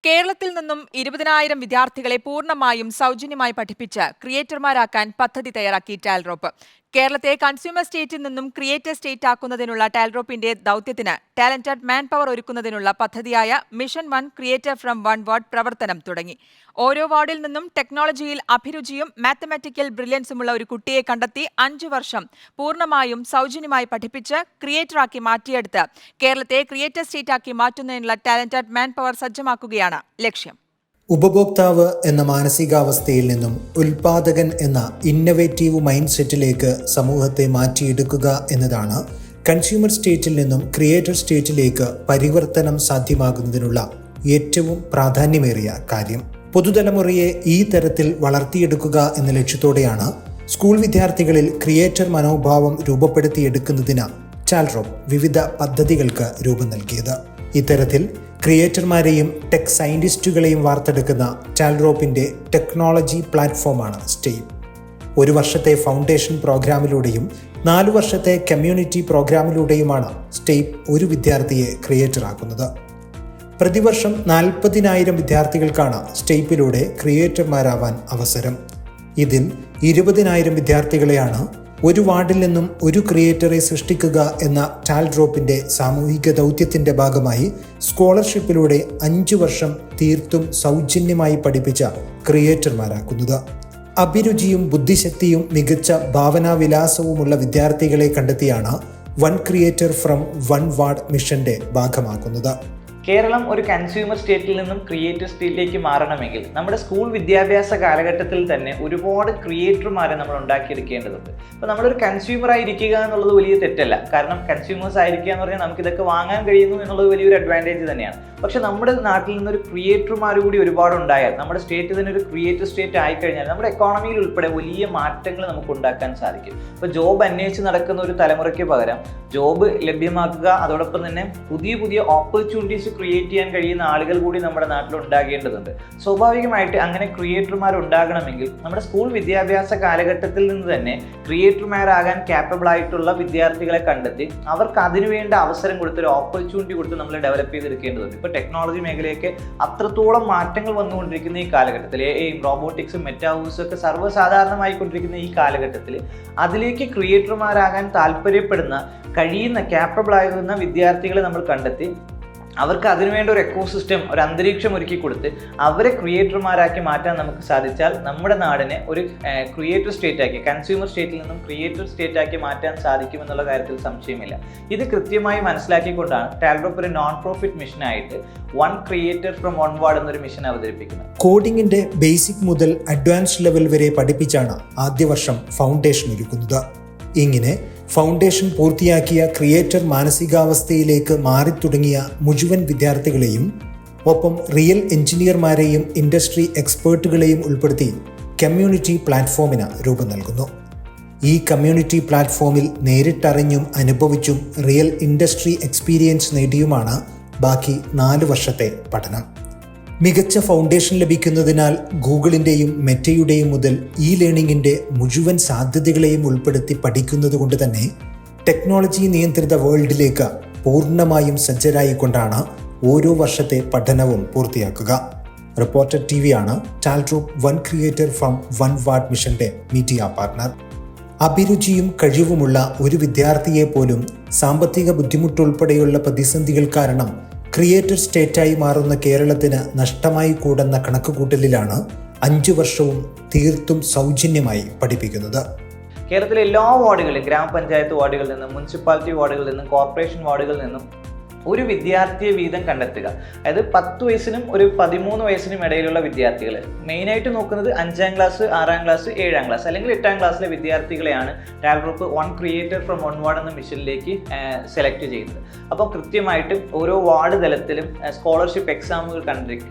കേരളത്തിൽ നിന്നും 20,000 വിദ്യാർത്ഥികളെ പൂർണ്ണമായും സൗജന്യമായി പഠിപ്പിച്ച് ക്രിയേറ്റർമാരാക്കാൻ പദ്ധതി തയ്യാറാക്കി ടാൽറോപ്പ്. കേരളത്തെ കൺസ്യൂമർ സ്റ്റേറ്റിൽ നിന്നും ക്രിയേറ്റർ സ്റ്റേറ്റ് ആക്കുന്നതിനുള്ള ടാൽറോപ്പിന്റെ ദൗത്യത്തിന് ടാലന്റഡ് മാൻ പവർ ഒരുക്കുന്നതിനുള്ള പദ്ധതിയായ മിഷൻ 1 ക്രിയേറ്റർ ഫ്രം 1 വാർഡ് പ്രവർത്തനം തുടങ്ങി. ഓരോ വാർഡിൽ നിന്നും ടെക്നോളജിയിൽ അഭിരുചിയും മാത്തമാറ്റിക്കൽ ബ്രില്യൻസുമുള്ള ഒരു കുട്ടിയെ കണ്ടെത്തി 5 വർഷം പൂർണ്ണമായും സൗജന്യമായി പഠിപ്പിച്ച് ക്രിയേറ്ററാക്കി മാറ്റിയെടുത്ത് കേരളത്തെ ക്രിയേറ്റർ സ്റ്റേറ്റ് ആക്കി മാറ്റുന്നതിനുള്ള ടാലന്റഡ് മാൻ പവർ സജ്ജമാക്കുകയാണ് ലക്ഷ്യം. ഉപഭോക്താവ് എന്ന മാനസികാവസ്ഥയിൽ നിന്നും ഉൽപാദകൻ എന്ന ഇന്നവേറ്റീവ് മൈൻഡ് സെറ്റിലേക്ക് സമൂഹത്തെ മാറ്റിയെടുക്കുക എന്നതാണ് കൺസ്യൂമർ സ്റ്റേറ്റിൽ നിന്നും ക്രിയേറ്റർ സ്റ്റേറ്റിലേക്ക് പരിവർത്തനം സാധ്യമാകുന്നതിനുള്ള ഏറ്റവും പ്രാധാന്യമേറിയ കാര്യം. പുതുതലമുറയെ ഈ തരത്തിൽ വളർത്തിയെടുക്കുക എന്ന ലക്ഷ്യത്തോടെയാണ് സ്കൂൾ വിദ്യാർത്ഥികളിൽ ക്രിയേറ്റർ മനോഭാവം രൂപപ്പെടുത്തിയെടുക്കുന്നതിന് ടാൽറോപ്പ് വിവിധ പദ്ധതികൾക്ക് രൂപം നൽകിയത്. ഇത്തരത്തിൽ ക്രിയേറ്റർമാരെയും ടെക് സയന്റിസ്റ്റുകളെയും വാർത്തെടുക്കുന്ന ടാൽറോപ്പിന്റെ ടെക്നോളജി പ്ലാറ്റ്ഫോമാണ് സ്റ്റെയിപ്പ്. 1 വർഷത്തെ ഫൗണ്ടേഷൻ പ്രോഗ്രാമിലൂടെയും 4 വർഷത്തെ കമ്മ്യൂണിറ്റി പ്രോഗ്രാമിലൂടെയുമാണ് സ്റ്റെയിപ്പ് ഒരു വിദ്യാർത്ഥിയെ ക്രിയേറ്ററാക്കുന്നത്. പ്രതിവർഷം 40,000 വിദ്യാർത്ഥികൾക്കാണ് സ്റ്റെയിപ്പിലൂടെ ക്രിയേറ്റർമാരാവാൻ അവസരം. ഇതിൽ 20,000 വിദ്യാർത്ഥികളെയാണ് ഒരു വാർഡിൽ നിന്നും ഒരു ക്രിയേറ്ററെ സൃഷ്ടിക്കുക എന്ന ടാൽറോപ്പിന്റെ സാമൂഹിക ദൗത്യത്തിന്റെ ഭാഗമായി സ്കോളർഷിപ്പിലൂടെ 5 വർഷം തീർത്തും സൗജന്യമായി പഠിപ്പിച്ച ക്രിയേറ്റർമാരാക്കുന്നത്. അഭിരുചിയും ബുദ്ധിശക്തിയും മികച്ച ഭാവനാവിലാസവുമുള്ള വിദ്യാർത്ഥികളെ കണ്ടെത്തിയാണ് 1 ക്രിയേറ്റർ ഫ്രം 1 വാർഡ് മിഷന്റെ ഭാഗമാക്കുന്നത്. കേരളം ഒരു കൺസ്യൂമർ സ്റ്റേറ്റിൽ നിന്നും ക്രിയേറ്റർ സ്റ്റേറ്റിലേക്ക് മാറണമെങ്കിൽ നമ്മുടെ സ്കൂൾ വിദ്യാഭ്യാസ കാലഘട്ടത്തിൽ തന്നെ ഒരുപാട് ക്രിയേറ്റർമാരെ നമ്മൾ ഉണ്ടാക്കിയെടുക്കേണ്ടതുണ്ട്. അപ്പോൾ നമ്മളൊരു കൺസ്യൂമർ ആയിരിക്കുക എന്നുള്ളത് വലിയ തെറ്റല്ല. കാരണം കൺസ്യൂമേഴ്സ് ആയിരിക്കുക എന്ന് പറഞ്ഞാൽ നമുക്കിതൊക്കെ വാങ്ങാൻ കഴിയുന്നു എന്നുള്ളത് വലിയൊരു അഡ്വാൻറ്റേജ് തന്നെയാണ്. പക്ഷെ നമ്മുടെ നാട്ടിൽ നിന്നൊരു ക്രിയേറ്റർമാർ കൂടി ഒരുപാട് ഉണ്ടായാൽ, നമ്മുടെ സ്റ്റേറ്റ് തന്നെ ഒരു ക്രിയേറ്റർ സ്റ്റേറ്റ് ആയിക്കഴിഞ്ഞാൽ നമ്മുടെ എക്കോണമിയിൽ ഉൾപ്പെടെ വലിയ മാറ്റങ്ങൾ നമുക്ക് ഉണ്ടാക്കാൻ സാധിക്കും. ഇപ്പോൾ ജോബ് അന്വേഷിച്ച് നടക്കുന്ന ഒരു തലമുറയ്ക്ക് പകരം ജോബ് ലഭ്യമാക്കുക, അതോടൊപ്പം തന്നെ പുതിയ പുതിയ ഓപ്പർച്യൂണിറ്റീസ് ക്രിയേറ്റ് ചെയ്യാൻ കഴിയുന്ന ആളുകൾ കൂടി നമ്മുടെ നാട്ടിൽ ഉണ്ടാകേണ്ടതുണ്ട്. സ്വാഭാവികമായിട്ട് അങ്ങനെ ക്രിയേറ്റർമാർ ഉണ്ടാകണമെങ്കിൽ നമ്മുടെ സ്കൂൾ വിദ്യാഭ്യാസ കാലഘട്ടത്തിൽ നിന്ന് തന്നെ ക്രിയേറ്റർമാരാകാൻ ക്യാപ്പബിൾ ആയിട്ടുള്ള വിദ്യാർത്ഥികളെ കണ്ടെത്തി അവർക്ക് അതിനുവേണ്ട അവസരം കൊടുത്ത്, ഒരു ഓപ്പർച്യൂണിറ്റി കൊടുത്ത് നമ്മൾ ഡെവലപ്പ് ചെയ്തെടുക്കേണ്ടതുണ്ട്. ഇപ്പോൾ ടെക്നോളജി മേഖലയൊക്കെ അത്രത്തോളം മാറ്റങ്ങൾ വന്നുകൊണ്ടിരിക്കുന്ന ഈ കാലഘട്ടത്തിൽ, റോബോട്ടിക്സും മെറ്റാവേഴ്സും ഒക്കെ സർവ്വസാധാരണമായിക്കൊണ്ടിരിക്കുന്ന ഈ കാലഘട്ടത്തിൽ അതിലേക്ക് ക്രിയേറ്റർമാരാകാൻ താല്പര്യപ്പെടുന്ന, കഴിയുന്ന, ക്യാപ്പബിൾ ആകുന്ന വിദ്യാർത്ഥികളെ നമ്മൾ കണ്ടെത്തി അവർക്ക് അതിനുവേണ്ട ഒരു എക്കോസിസ്റ്റം, ഒരു അന്തരീക്ഷം ഒരുക്കി കൊടുത്ത് അവരെ ക്രിയേറ്റർമാരാക്കി മാറ്റാൻ നമുക്ക് സാധിച്ചാൽ നമ്മുടെ നാടിനെ ഒരു ക്രിയേറ്റർ സ്റ്റേറ്റ് ആക്കി, കൺസ്യൂമർ സ്റ്റേറ്റിൽ നിന്നും ക്രിയേറ്റർ സ്റ്റേറ്റ് ആക്കി മാറ്റാൻ സാധിക്കുമെന്നുള്ള കാര്യത്തിൽ സംശയമില്ല. ഇത് കൃത്യമായി മനസ്സിലാക്കിക്കൊണ്ടാണ് ടാൽറോപ്പ് ഒരു നോൺ പ്രോഫിറ്റ് മിഷനായിട്ട് 1 ക്രിയേറ്റർ ഫ്രം 1 വാർഡ് എന്നൊരു മിഷൻ അവതരിപ്പിക്കുന്നത്. കോഡിംഗിന്റെ ബേസിക് മുതൽ അഡ്വാൻസ്ഡ് ലെവൽ വരെ പഠിപ്പിച്ചാണ് ആദ്യ വർഷം ഫൗണ്ടേഷൻ ഒരുക്കുന്നത്. ഇങ്ങനെ ഫൗണ്ടേഷൻ പൂർത്തിയാക്കിയ ക്രിയേറ്റർ മാനസികാവസ്ഥയിലേക്ക് മാറിത്തുടങ്ങിയ മുഴുവൻ വിദ്യാർത്ഥികളെയും ഒപ്പം റിയൽ എഞ്ചിനീയർമാരെയും ഇൻഡസ്ട്രി എക്സ്പേർട്ടുകളെയും ഉൾപ്പെടുത്തി കമ്മ്യൂണിറ്റി പ്ലാറ്റ്ഫോമിന് രൂപം നൽകുന്നു. ഈ കമ്മ്യൂണിറ്റി പ്ലാറ്റ്ഫോമിൽ നേരിട്ടറിഞ്ഞും അനുഭവിച്ചും റിയൽ ഇൻഡസ്ട്രി എക്സ്പീരിയൻസ് നേടിയുമാണ് ബാക്കി 4 വർഷത്തെ പഠനം. മികച്ച ഫൗണ്ടേഷൻ ലഭിക്കുന്നതിനാൽ ഗൂഗിളിൻ്റെയും മെറ്റയുടെയും മുതൽ ഈ ലേണിംഗിൻ്റെ മുഴുവൻ സാധ്യതകളെയും ഉൾപ്പെടുത്തി പഠിക്കുന്നത് കൊണ്ട് തന്നെ ടെക്നോളജി നിയന്ത്രിത വേൾഡിലേക്ക് പൂർണ്ണമായും സജ്ജരായിക്കൊണ്ടാണ് ഓരോ വർഷത്തെ പഠനവും പൂർത്തിയാക്കുക. റിപ്പോർട്ടർ ടിവിയാണ് ടാൽറോപ്പ് 1 ക്രിയേറ്റർ ഫ്രം 1 വാർഡ് മിഷന്റെ മീഡിയ പാർട്ണർ. അഭിരുചിയും കഴിവുമുള്ള ഒരു വിദ്യാർത്ഥിയെ പോലും സാമ്പത്തിക ബുദ്ധിമുട്ടുൾപ്പെടെയുള്ള പ്രതിസന്ധികൾ കാരണം ക്രിയേറ്റർ സ്റ്റേറ്റായി മാറുന്ന കേരളത്തിന് നഷ്ടമായി കൂടുന്ന കണക്കുകൂട്ടലിലാണ് 5 വർഷവും തീർത്തും സൗജന്യമായി പഠിപ്പിക്കുന്നത്. കേരളത്തിലെ എല്ലാ വാർഡുകളിലും, ഗ്രാമപഞ്ചായത്ത് വാർഡുകളിൽ നിന്നും, മുനിസിപ്പാലിറ്റി വാർഡുകളിൽ നിന്നും, കോർപ്പറേഷൻ വാർഡുകളിൽ നിന്നും ഒരു വിദ്യാർത്ഥിയെ വീതം കണ്ടെത്തുക. അതായത് 10 വയസ്സിനും ഒരു 13 വയസ്സിനും ഇടയിലുള്ള വിദ്യാർത്ഥികൾ. മെയിനായിട്ട് നോക്കുന്നത് 5ാം ക്ലാസ്, 6ാം ക്ലാസ്, 7ാം ക്ലാസ് അല്ലെങ്കിൽ 8ാം ക്ലാസ്സിലെ വിദ്യാർത്ഥികളെയാണ് ടാൽറോപ്പ് 1 ക്രിയേറ്റർ ഫ്രം 1 വാർഡ് എന്ന മിഷനിലേക്ക് സെലക്ട് ചെയ്യുന്നത്. അപ്പോൾ കൃത്യമായിട്ട് ഓരോ വാർഡ് തലത്തിലും സ്കോളർഷിപ്പ് എക്സാമുകൾ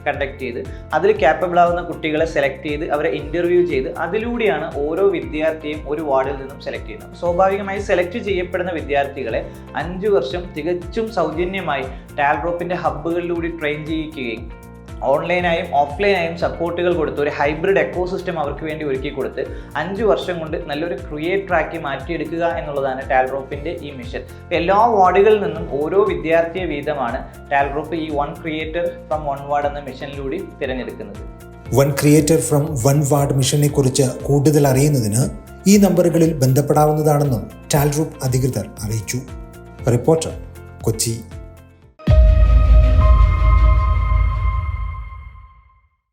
കണ്ടക്ട് ചെയ്ത് അതിൽ ക്യാപ്പബിൾ ആവുന്ന കുട്ടികളെ സെലക്ട് ചെയ്ത് അവരെ ഇൻ്റർവ്യൂ ചെയ്ത് അതിലൂടെയാണ് ഓരോ വിദ്യാർത്ഥിയും ഒരു വാർഡിൽ നിന്നും സെലക്ട് ചെയ്യുന്നത്. സ്വാഭാവികമായി സെലക്ട് ചെയ്യപ്പെടുന്ന വിദ്യാർത്ഥികളെ 5 വർഷം തികച്ചും സൗജന്യമായി ടാൽറോപ്പിന്റെ ഹബ്ബുകളിലൂടെ ട്രെയിൻ ചെയ്യിക്കുകയും ഓൺലൈനായും ഓഫ്ലൈനായും സപ്പോർട്ടുകൾ കൊടുത്ത് ഒരു ഹൈബ്രിഡ് എക്കോസിസ്റ്റം അവർക്ക് വേണ്ടി ഒരുക്കി കൊടുത്ത് 5 വർഷം കൊണ്ട് നല്ലൊരു ക്രിയേറ്ററാക്കി മാറ്റിയെടുക്കുക എന്നുള്ളതാണ് ടാൽറോപ്പിൻ്റെ ഈ മിഷൻ. എല്ലാ വാർഡുകളിൽ നിന്നും ഓരോ വിദ്യാർത്ഥിയെ വീതമാണ് ടാൽറോപ്പ് ഈ one creator from one ward എന്ന മിഷനിലൂടെ തിരഞ്ഞെടുക്കുന്നത്. One creator from one ward മിഷനെ കുറിച്ച് കൂടുതൽ അറിയുന്നതിന് ഈ നമ്പറുകളിൽ ബന്ധപ്പെടാവുന്നതാണെന്നും ടാൽറോപ്പ് അധികൃതർ അറിയിച്ചു. റിപ്പോർട്ടർ, കൊച്ചി.